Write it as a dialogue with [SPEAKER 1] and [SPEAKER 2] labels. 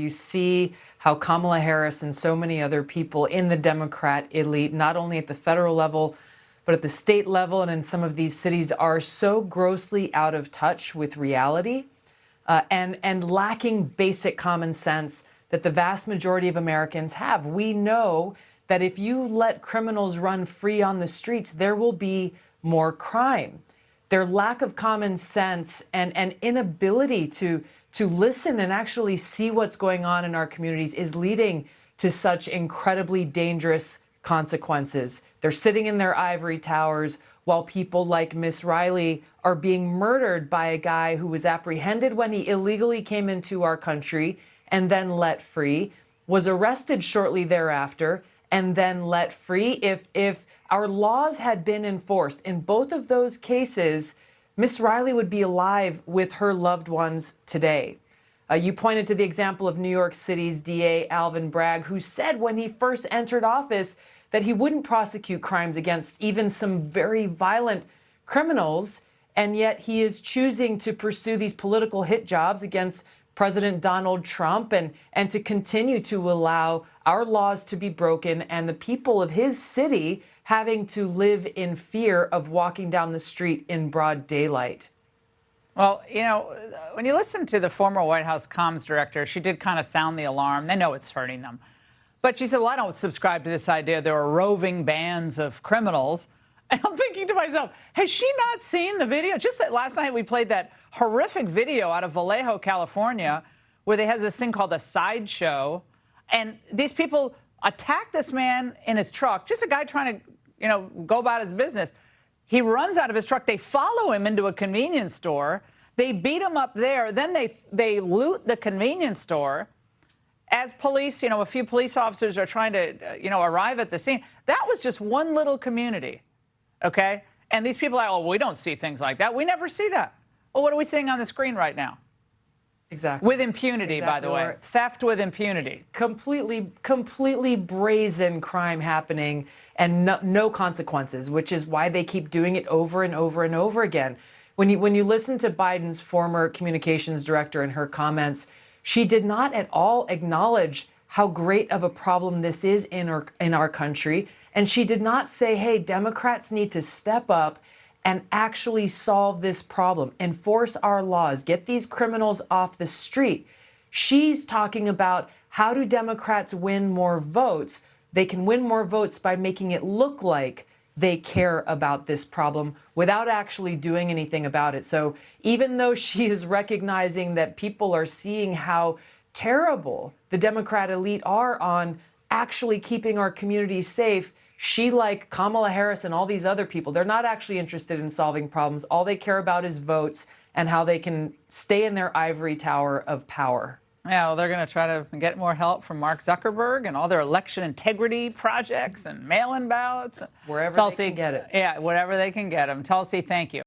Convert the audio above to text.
[SPEAKER 1] You see how Kamala Harris and so many other people in the Democrat elite, not only at the federal level, but at the state level and in some of these cities, are so grossly out of touch with reality and lacking basic common sense that the vast majority of Americans have. We know that if you let criminals run free on the streets, there will be more crime. Their lack of common sense and inability to listen and actually see what's going on in our communities is leading to such incredibly dangerous consequences. They're sitting in their ivory towers while people like Miss Riley are being murdered by a guy who was apprehended when he illegally came into our country and then let free, was arrested shortly thereafter, and then let free. If our laws had been enforced in both of those cases, Miss Riley would be alive with her loved ones today. You pointed to the example of New York City's DA Alvin Bragg, who said when he first entered office that he wouldn't prosecute crimes against even some very violent criminals, and yet he is choosing to pursue these political hit jobs against President Donald Trump and to continue to allow our laws to be broken and the people of his city having to live in fear of walking down the street in broad daylight.
[SPEAKER 2] Well, you know, when you listen to the former White House comms director, she did kind of sound the alarm. They know it's hurting them. But she said, well, I don't subscribe to this idea there are roving bands of criminals. And I'm thinking to myself, has she not seen the video? Just that last night we played that horrific video out of Vallejo, California, where they have this thing called a sideshow. And these people attack this man in his truck, just a guy trying to, you know, go about his business. He runs out of his truck. They follow him into a convenience store. They beat him up there. Then they loot the convenience store. As police, you know, a few police officers are trying to, you know, arrive at the scene. That was just one little community, okay? And these people are, oh, we don't see things like that. We never see that. Well, what are we seeing on the screen right now?
[SPEAKER 1] Exactly.
[SPEAKER 2] With impunity,
[SPEAKER 1] exactly.
[SPEAKER 2] By the way. Theft with impunity.
[SPEAKER 1] Completely brazen crime happening and no consequences, which is why they keep doing it over and over and over again. When you listen to Biden's former communications director and her comments, she did not at all acknowledge how great of a problem this is in our country. And she did not say, hey, Democrats need to step up and actually solve this problem, enforce our laws, get these criminals off the street. She's talking about how do Democrats win more votes? They can win more votes by making it look like they care about this problem without actually doing anything about it. So even though she is recognizing that people are seeing how terrible the Democrat elite are on actually keeping our communities safe, she, like Kamala Harris and all these other people, they're not actually interested in solving problems. All they care about is votes and how they can stay in their ivory tower of power.
[SPEAKER 2] Yeah, well, they're going to try to get more help from Mark Zuckerberg and all their election integrity projects and mail-in ballots.
[SPEAKER 1] Wherever
[SPEAKER 2] Tulsi,
[SPEAKER 1] they can get it.
[SPEAKER 2] Yeah, whatever they can get them. Tulsi, thank you.